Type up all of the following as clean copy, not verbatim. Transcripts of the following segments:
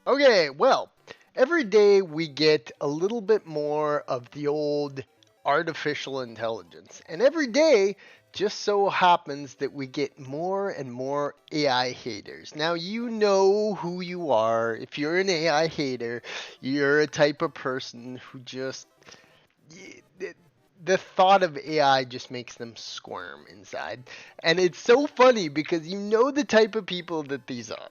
Okay, well, every day we get a little bit more of the old artificial intelligence. And every day just so happens that we get more and more AI haters. Now, you know who you are. If you're an AI hater, you're a type of person who just. The thought of AI just makes them squirm inside. And it's so funny because you know the type of people that these are.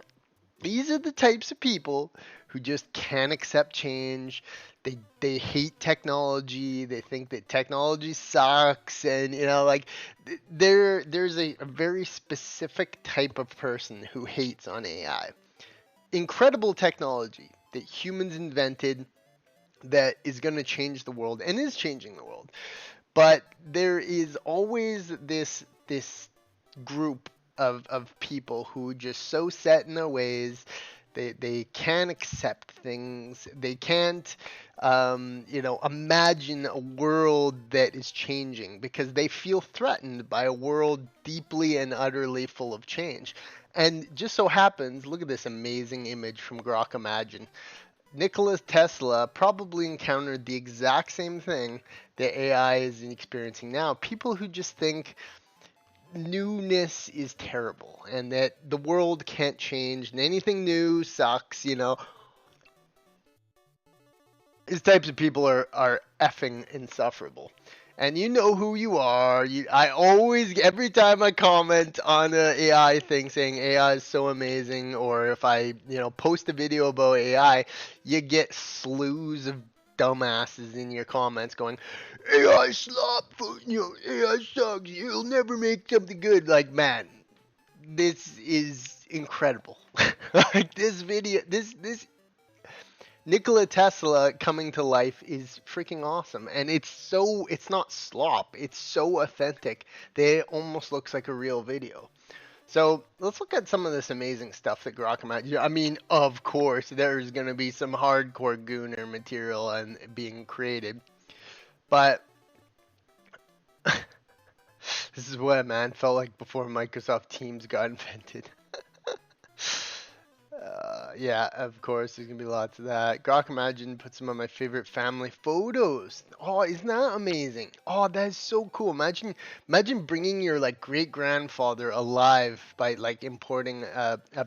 These are the types of people who just can't accept change. They hate technology. They think that technology sucks, and like there's a very specific type of person who hates on AI. Incredible technology that humans invented that is going to change the world and is changing the world. But there is always this group of people who just so set in their ways. They can't accept things. They can't imagine a world that is changing because they feel threatened by a world deeply and utterly full of change. And just so happens, look at this amazing image from Grok Imagine. Nikola Tesla probably encountered the exact same thing that AI is experiencing now. People who just think newness is terrible and that the world can't change and anything new sucks. These types of people are effing insufferable. And you know who you are. I always, every time I comment on a AI thing saying AI is so amazing, or if I post a video about AI, you get slews of dumbasses in your comments going, AI slop, AI sucks, you'll never make something good. Like, man, this is incredible. Like this video, this Nikola Tesla coming to life is freaking awesome. And it's not slop. It's so authentic that it almost looks like a real video. So let's look at some of this amazing stuff that Grok Imagine. I mean, of course, there's going to be some hardcore gooner material and being created. But this is what, man, felt like before Microsoft Teams got invented. Yeah, of course, there's gonna be lots of that. Grok Imagine put some of my favorite family photos. Oh, isn't that amazing? Oh, that is so cool. Imagine bringing your like great grandfather alive by like importing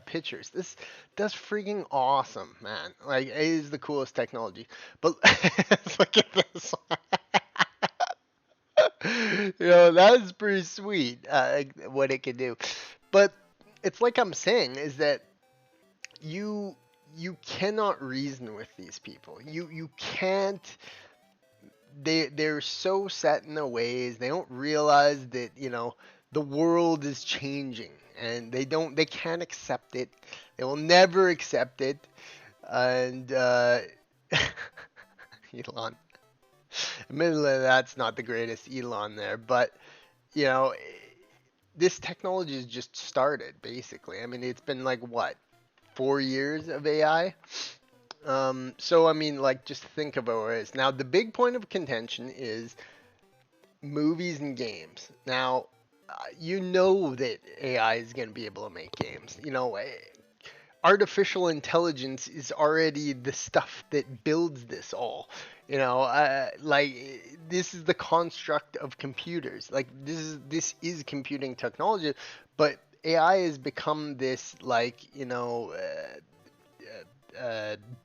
pictures. That's freaking awesome, man. Like, it is the coolest technology. But look at this. That is pretty sweet. What it can do, but it's like I'm saying is that you you cannot reason with these people. You can't. They're so set in their ways. They don't realize that the world is changing, and they can't accept it. They will never accept it. And Elon, admittedly, that's not the greatest Elon there, but you know this technology has just started basically. I mean, it's been like what, 4 years of AI. So I mean, like, just think about where it is now. The big point of contention is movies and games. Now, you know that AI is going to be able to make games. Artificial intelligence is already the stuff that builds this all. Like, this is the construct of computers. Like, this is computing technology, but AI has become this, like,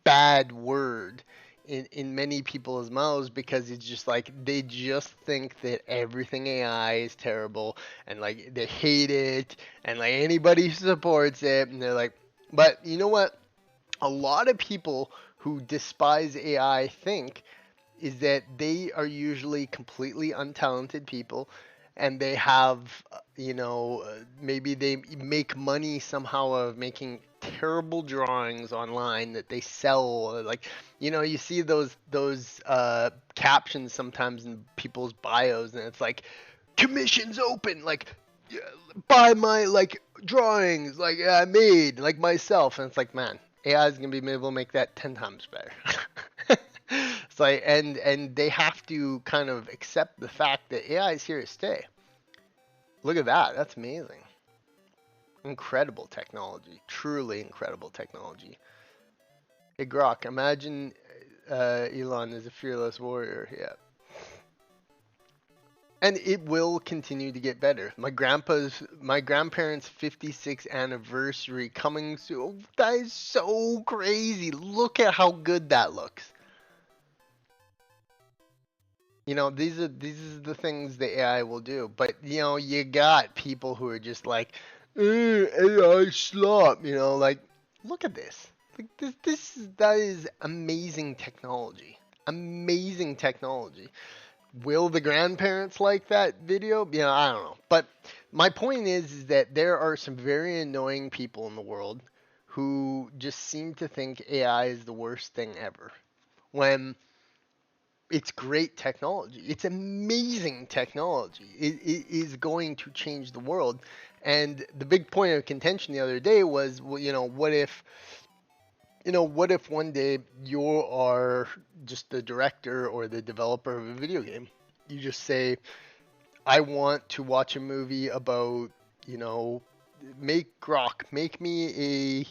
bad word in many people's mouths because it's just like they just think that everything AI is terrible, and like they hate it, and like anybody who supports it, and they're like, but you know what? A lot of people who despise AI think is that they are usually completely untalented people, and they have maybe they make money somehow of making terrible drawings online that they sell. Like, you see those captions sometimes in people's bios, and it's like, commissions open, like, yeah, buy my like drawings like I made like myself. And it's like, man, AI is gonna be able to make that 10 times better. It's like, and they have to kind of accept the fact that AI is here to stay. Look at that. That's amazing. Incredible technology. Truly incredible technology. Hey Grok, imagine Elon is a fearless warrior. Yeah. And it will continue to get better. My grandparents' 56th anniversary coming soon. That is so crazy. Look at how good that looks. These are the things the AI will do. But you got people who are just like, AI slop. Like, look at this. Like that is amazing technology. Amazing technology. Will the grandparents like that video? I don't know. But my point is that there are some very annoying people in the world who just seem to think AI is the worst thing ever. When it's great technology. It's amazing technology. It is going to change the world. And the big point of contention the other day was, well, what if one day you are just the director or the developer of a video game? You just say, I want to watch a movie about, you know, make me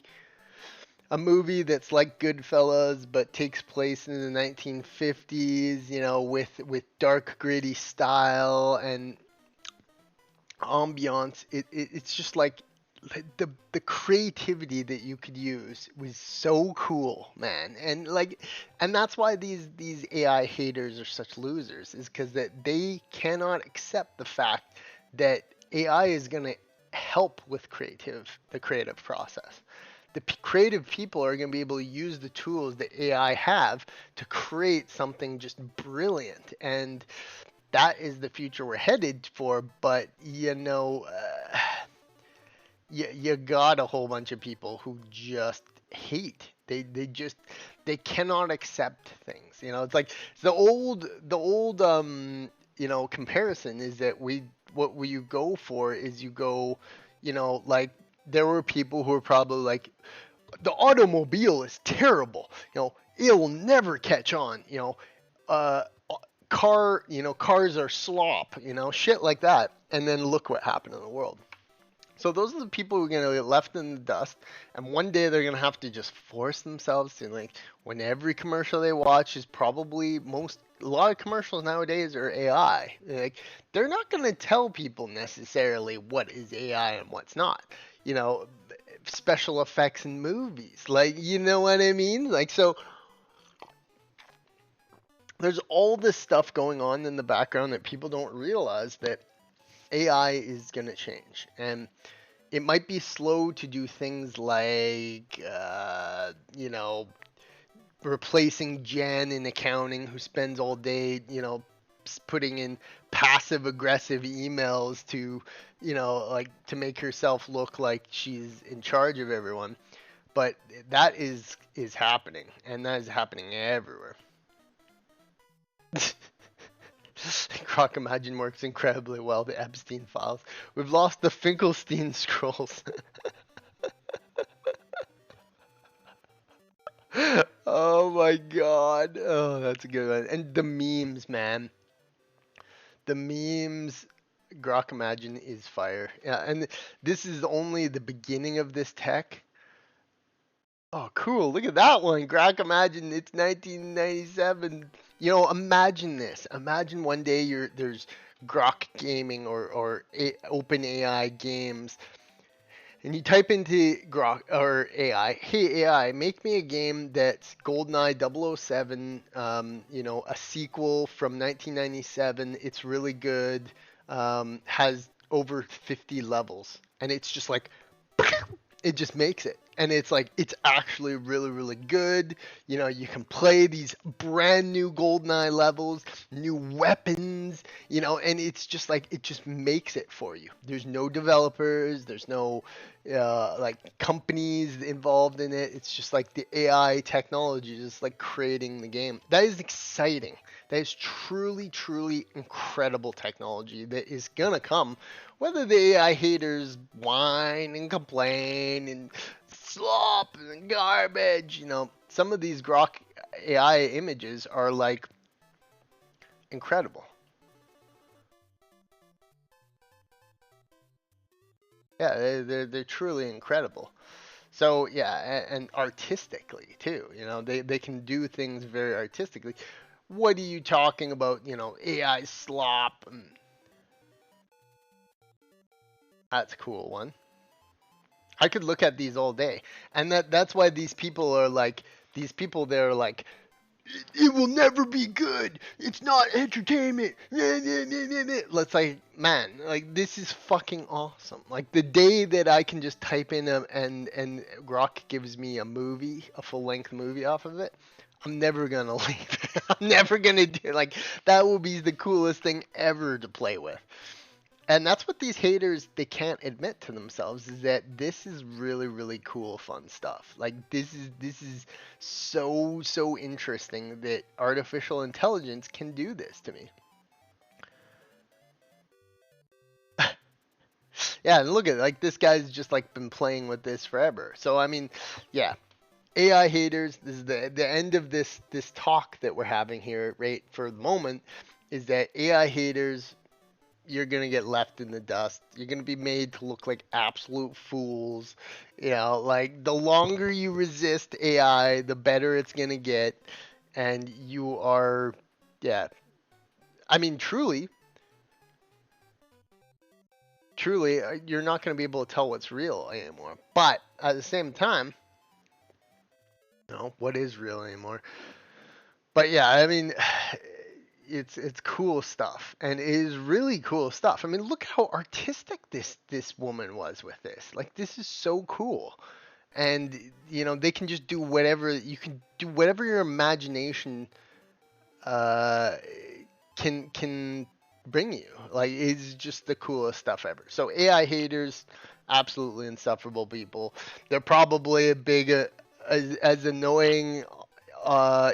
a movie that's like Goodfellas but takes place in the 1950s, with dark gritty style and ambiance. It's just like the creativity that you could use was so cool, man. And that's why these AI haters are such losers, is because that they cannot accept the fact that AI is going to help with the creative process. Creative people are going to be able to use the tools that AI have to create something just brilliant. And that is the future we're headed for. But you got a whole bunch of people who just hate. They cannot accept things. It's like the old comparison is that you go for is you go, like there were people who were probably like, the automobile is terrible. It'll never catch on. Uh, cars are slop. Shit like that. And then look what happened in the world. So those are the people who are going to get left in the dust, and one day they're going to have to just force themselves to, like, when every commercial they watch is probably a lot of commercials nowadays are AI. Like, they're not going to tell people necessarily what is AI and what's not. You know, special effects in movies, like, you know what I mean? Like, so there's all this stuff going on in the background that people don't realize that AI is going to change, and it might be slow to do things like, replacing Jan in accounting, who spends all day, putting in passive aggressive emails to, like to make herself look like she's in charge of everyone. But that is happening, and that is happening everywhere. Grok Imagine works incredibly well. The Epstein files. We've lost the Finkelstein scrolls. Oh my god. Oh, that's a good one. And the memes, man. The memes. Grok Imagine is fire. Yeah, and this is only the beginning of this tech. Oh, cool. Look at that one. Grok Imagine, it's 1997. Imagine this. Imagine one day there's Grok Gaming or Open AI games, and you type into Grok or AI, hey AI, make me a game that's GoldenEye 007, a sequel from 1997. It's really good, has over 50 levels, and it's just like, it just makes it. And it's like, it's actually really, really good. You can play these brand new GoldenEye levels, new weapons, and it's just like, it just makes it for you. There's no developers, there's no like companies involved in it. It's just like the AI technology just like creating the game. That is exciting. That is truly, truly incredible technology that is gonna come, whether the AI haters whine and complain and slop and garbage. Some of these Grok AI images are like incredible. Yeah, they're truly incredible. So yeah, and artistically too. They can do things very artistically. What are you talking about? AI slop. That's a cool one. I could look at these all day, and that's why these people are like these people. They're like, it will never be good. It's not entertainment. Let's like, man, like this is fucking awesome. Like the day that I can just type in and Grok gives me a movie, a full length movie off of it, I'm never gonna leave. I'm never gonna do like that. Will be the coolest thing ever to play with. And that's what these haters they can't admit to themselves is that this is really really cool fun stuff. Like this is so interesting that artificial intelligence can do this to me. Yeah, and look at it, like this guy's just like been playing with this forever. So I mean, yeah, AI haters, this is the end of this talk that we're having here right for the moment is that AI haters, you're gonna get left in the dust. You're gonna be made to look like absolute fools. Like the longer you resist AI, the better it's gonna get. And you are, yeah. I mean, truly, you're not gonna be able to tell what's real anymore. But at the same time, what is real anymore? But yeah, I mean, it's cool stuff, and it is really cool stuff. I mean, look how artistic this woman was with this. Like, this is so cool, and they can just do whatever you can do, whatever your imagination uh can bring you. Like, it's just the coolest stuff ever. So AI haters, absolutely insufferable people. They're probably a big as annoying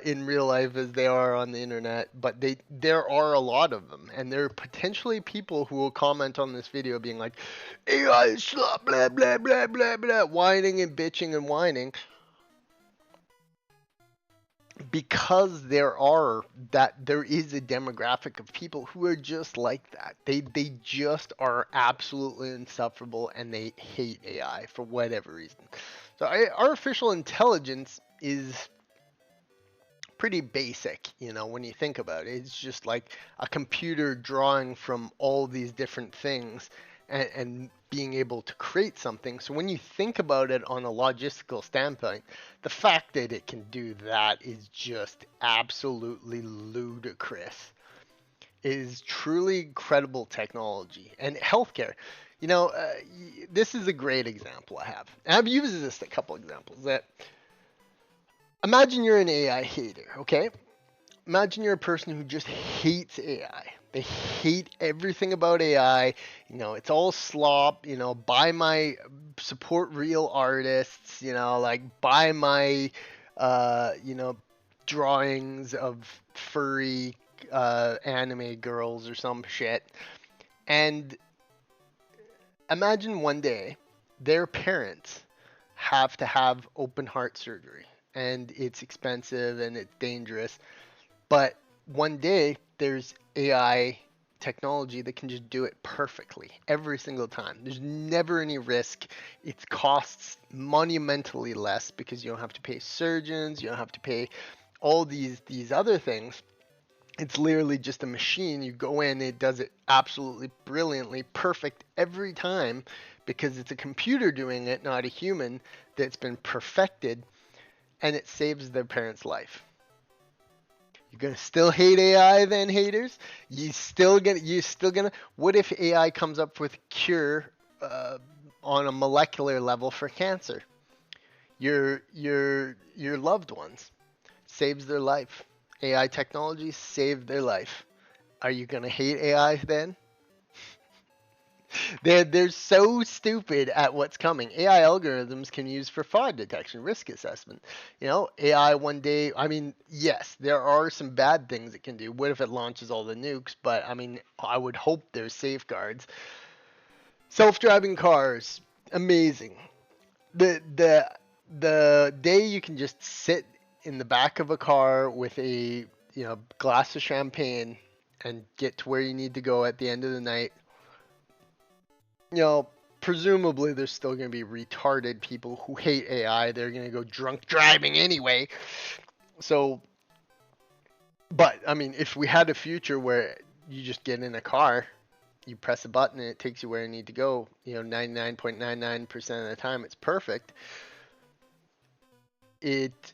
in real life as they are on the internet, but there are a lot of them, and there are potentially people who will comment on this video being like, AI is slop, blah blah blah blah blah, whining and bitching and whining, because there is a demographic of people who are just like that. They just are absolutely insufferable and they hate AI for whatever reason. So artificial intelligence is pretty basic, when you think about it. It's just like a computer drawing from all these different things and being able to create something. So when you think about it on a logistical standpoint, the fact that it can do that is just absolutely ludicrous. It is truly incredible technology. And healthcare, this is a great example I have. And I've used this a couple examples that imagine you're an AI hater, okay? Imagine you're a person who just hates AI. They hate everything about AI. It's all slop. Buy my support real artists. Like buy my, drawings of furry anime girls or some shit. And imagine one day their parents have to have open heart surgery, and it's expensive and it's dangerous. But one day there's AI technology that can just do it perfectly every single time. There's never any risk. It costs monumentally less because you don't have to pay surgeons, you don't have to pay all these other things. It's literally just a machine. You go in, it does it absolutely brilliantly, perfect every time because it's a computer doing it, not a human that's been perfected, and it saves their parents' life. You're gonna still hate AI then, haters? You still gonna what if AI comes up with a cure on a molecular level for cancer? Your loved ones saves their life. AI technology saved their life. Are you gonna hate AI then? They're so stupid at what's coming. AI algorithms can use for fraud detection, risk assessment. AI one day, I mean, yes, there are some bad things it can do. What if it launches all the nukes? But I mean, I would hope there's safeguards. Self-driving cars, amazing. The day you can just sit in the back of a car with a glass of champagne and get to where you need to go at the end of the night, you know, presumably there's still going to be retarded people who hate AI. They're going to go drunk driving anyway. So, but I mean, if we had a future where you just get in a car, you press a button and it takes you where you need to go, 99.99% of the time it's perfect. It,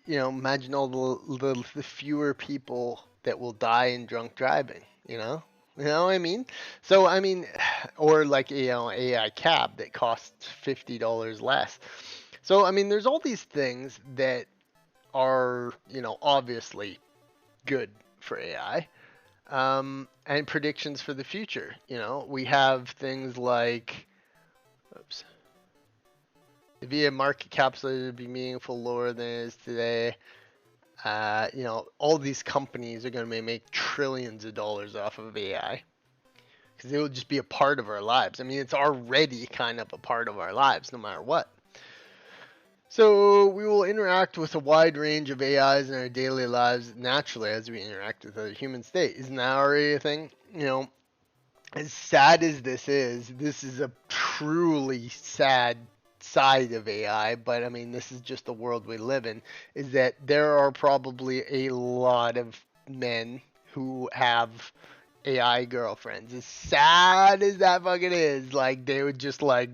imagine all the fewer people that will die in drunk driving, you know? You know what I mean? So I mean, or like AI cab that costs $50 less. So I mean, there's all these things that are obviously good for AI, and predictions for the future. We have things like, oops, via market capitalization would be meaningful lower than it is today. All these companies are going to make trillions of dollars off of AI because it will just be a part of our lives. I mean, it's already kind of a part of our lives, no matter what. So we will interact with a wide range of AIs in our daily lives naturally as we interact with other human state. Isn't that already a thing? As sad as this is a truly sad side of AI, but I mean, this is just the world we live in, is that there are probably a lot of men who have AI girlfriends. As sad as that fucking is, like, they would just, like,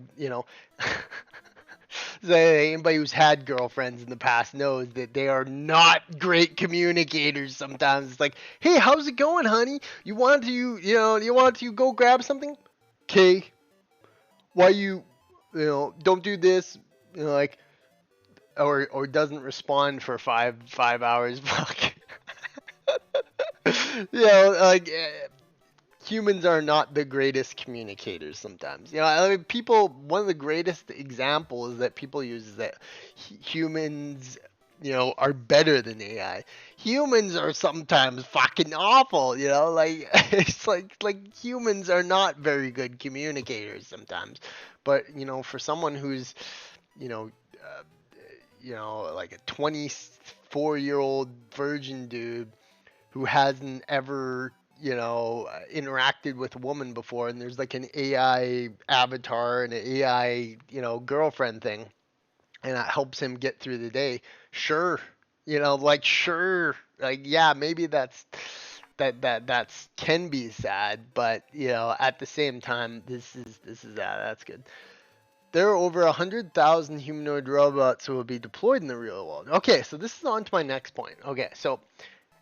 so anybody who's had girlfriends in the past knows that they are not great communicators sometimes. It's like, hey, how's it going, honey? You want to go grab something? Okay. Why don't do this, like, or doesn't respond for five hours. Fuck. Like, humans are not the greatest communicators sometimes. I mean, one of the greatest examples that people use is that humans, are better than AI. Humans are sometimes fucking awful, like it's like humans are not very good communicators sometimes. But, for someone who's, you know, uh, like a 24-year-old virgin dude who hasn't ever interacted with a woman before, and there's like an AI avatar and an AI girlfriend thing, and that helps him get through the day. Sure, like, sure, like, yeah, maybe that's can be sad, but at the same time, this is that's good. There are over 100,000 humanoid robots who will be deployed in the real world. Okay, so this is on to my next point. Okay, so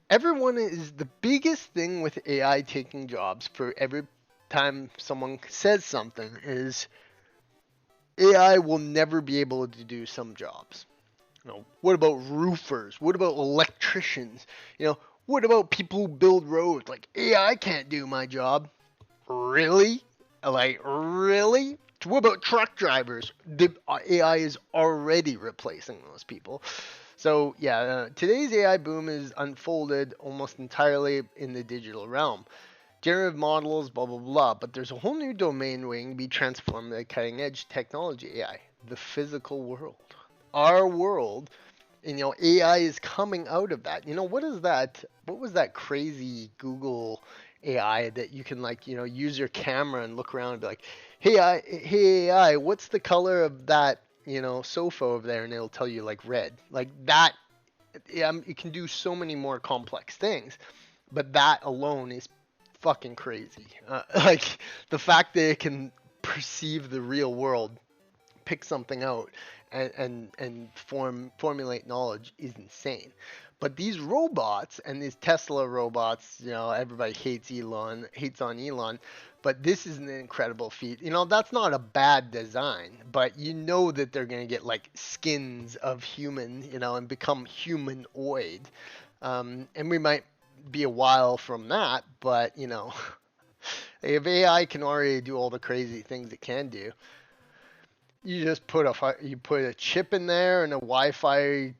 everyone is the biggest thing with AI taking jobs for every time someone says something is AI will never be able to do some jobs. What about roofers? What about electricians? What about people who build roads? Like, AI can't do my job. Really? Like, really? What about truck drivers? The AI is already replacing those people. So, yeah, today's AI boom is unfolded almost entirely in the digital realm. Generative models, blah, blah, blah. But there's a whole new domain waiting to be transformed by cutting edge technology AI, the physical world. Our world, and AI is coming out of that. What is that? What was that crazy Google AI that you can, like, use your camera and look around and be like, hey AI, what's the color of that sofa over there, and it'll tell you, like, red, like that. It can do so many more complex things, but that alone is fucking crazy. Like, the fact that it can perceive the real world, pick something out, and formulate knowledge is insane. But these robots and these Tesla robots, everybody hates on Elon, but this is an incredible feat. That's not a bad design, but that they're going to get, like, skins of human, and become humanoid. And we might be a while from that, but, if AI can already do all the crazy things it can do, you just put a chip in there and a Wi-Fi,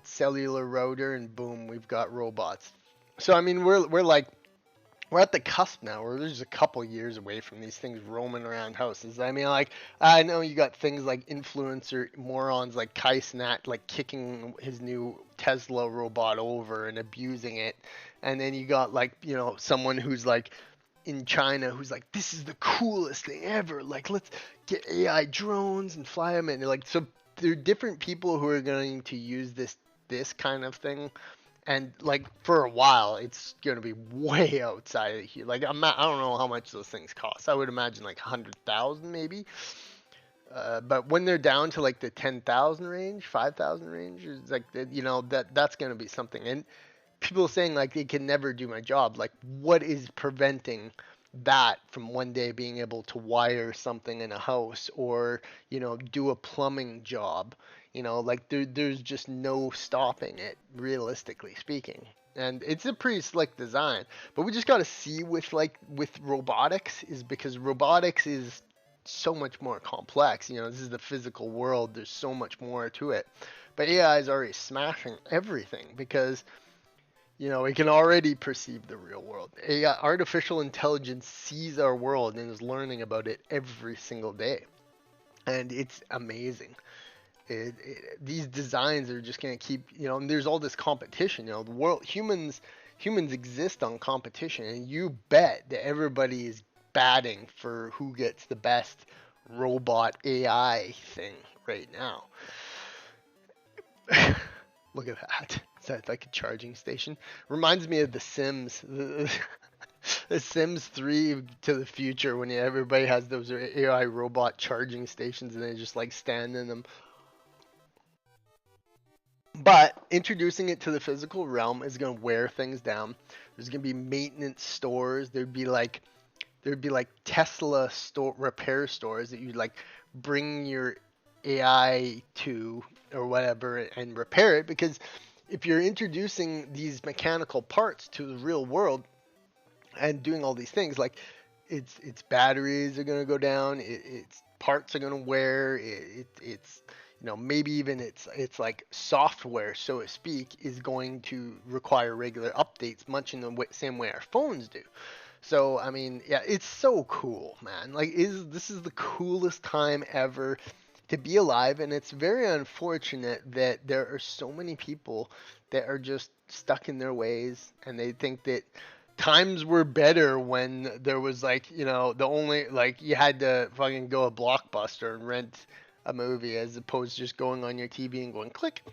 cellular router, and boom, we've got robots. So I mean, we're at the cusp now. We're just a couple years away from these things roaming around houses. I mean, like, I know you got things like influencer morons like Kai Cenat, like, kicking his new Tesla robot over and abusing it, and then you got, like, someone who's, like, in China who's like, this is the coolest thing ever. Like, let's get AI drones and fly them. And like, so there are different people who are going to use this kind of thing. And like for a while, it's gonna be way outside of here. Like I don't know how much those things cost. I would imagine like 100,000 maybe. But when they're down to like the 10,000 range, 5,000 range, it's like that's gonna be something. And people saying like they can never do my job. Like what is preventing that from one day being able to wire something in a house or do a plumbing job? Like there's just no stopping it, realistically speaking. And it's a pretty slick design, but we just got to see with robotics, is because robotics is so much more complex. This is the physical world. There's so much more to it. But AI is already smashing everything because it can already perceive the real world. AI, artificial intelligence, sees our world and is learning about it every single day, and it's amazing. These designs are just going to keep, and there's all this competition. The world, humans exist on competition, and you bet that everybody is batting for who gets the best robot AI thing right now. Look at that. Is that like a charging station? Reminds me of The Sims. The Sims 3 to the future, when everybody has those AI robot charging stations and they just like stand in them. But introducing it to the physical realm is going to wear things down. There's going to be maintenance stores. There'd be like Tesla store repair stores that you'd like bring your AI to or whatever and repair it, because if you're introducing these mechanical parts to the real world and doing all these things, like its batteries are going to go down, its parts are going to wear, it's maybe even it's like software, so to speak, is going to require regular updates, much in the same way our phones do. So I mean, yeah, it's so cool, man. Like, this is the coolest time ever to be alive, and it's very unfortunate that there are so many people that are just stuck in their ways, and they think that times were better when there was like, the only, like, you had to fucking go a Blockbuster and rent a movie as opposed to just going on your TV and going click.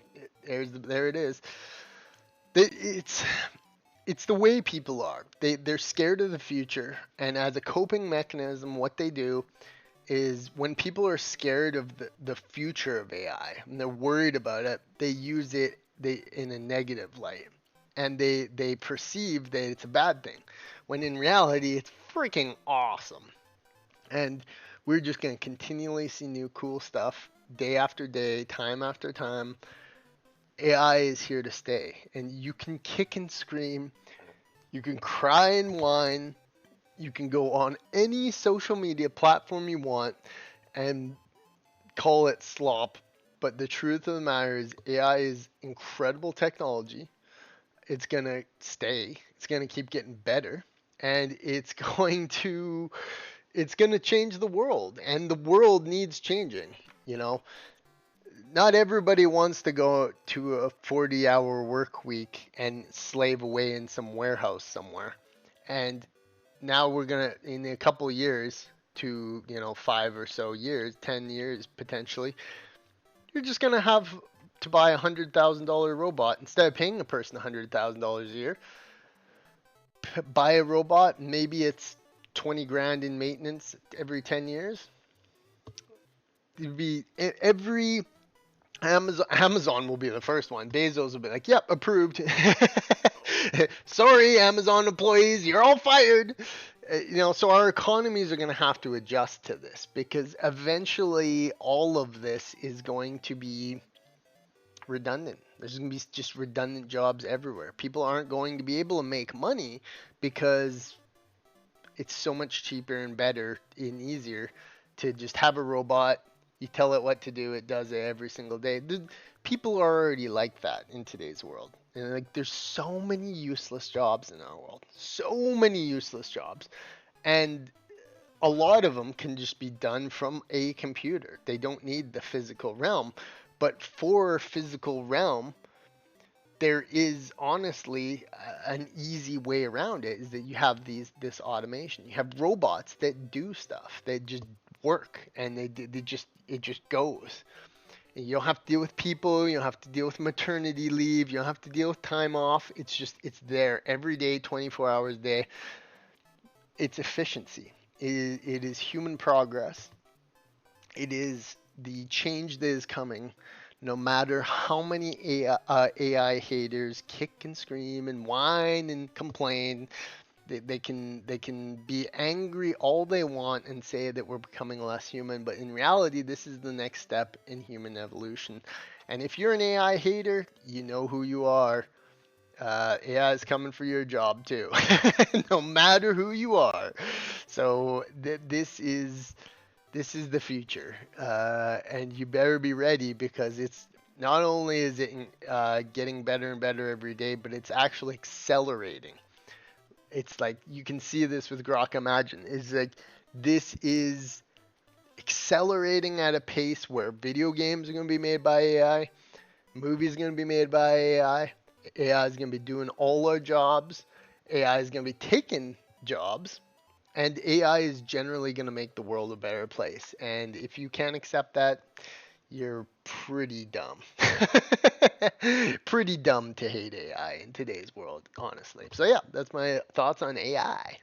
There it is. It's it's the way people are. They're scared of the future, and as a coping mechanism, what they do is when people are scared of the future of AI and they're worried about it, they use it in a negative light, and they perceive that it's a bad thing, when in reality it's freaking awesome. And we're just going to continually see new cool stuff day after day, time after time. AI is here to stay, and you can kick and scream, you can cry and whine, you can go on any social media platform you want and call it slop. But the truth of the matter is, AI is incredible technology. It's going to stay. It's going to keep getting better. And it's going to change the world. And the world needs changing, you know? Not everybody wants to go to a 40-hour work week and slave away in some warehouse somewhere. And now we're gonna, in a couple years, to 5 or so years, 10 years potentially, you're just gonna have to buy $100,000 robot instead of paying a person $100,000 a year. Buy a robot, maybe it's 20 grand in maintenance every 10 years. It'd be every Amazon will be the first one. Bezos will be like, "Yep, approved." Sorry, Amazon employees, you're all fired. So our economies are going to have to adjust to this, because eventually all of this is going to be redundant. There's going to be just redundant jobs everywhere. People aren't going to be able to make money because it's so much cheaper and better and easier to just have a robot. You tell it what to do, it does it every single day. People are already like that in today's world. And like, there's so many useless jobs in our world. So many useless jobs. And a lot of them can just be done from a computer. They don't need the physical realm. But for physical realm, there is honestly an easy way around it, is that you have this automation. You have robots that do stuff that just work, and they just it just goes. You don't have to deal with people. You don't have to deal with maternity leave. You don't have to deal with time off. It's there every day, 24 hours a day. It's efficiency. It is human progress. It is the change that is coming. No matter how many AI haters kick and scream and whine and complain, they can be angry all they want and say that we're becoming less human. But in reality, this is the next step in human evolution. And if you're an AI hater, you know who you are. AI is coming for your job too, no matter who you are. So this is the future, and you better be ready, because it's not only is it getting better and better every day, but it's actually accelerating. It's like you can see this with Grok Imagine. It's like this is accelerating at a pace where video games are going to be made by AI, movies are going to be made by AI, AI is going to be doing all our jobs, AI is going to be taking jobs, and AI is generally going to make the world a better place. And if you can't accept that, you're pretty dumb. Pretty dumb to hate AI in today's world, honestly. So, yeah, that's my thoughts on AI.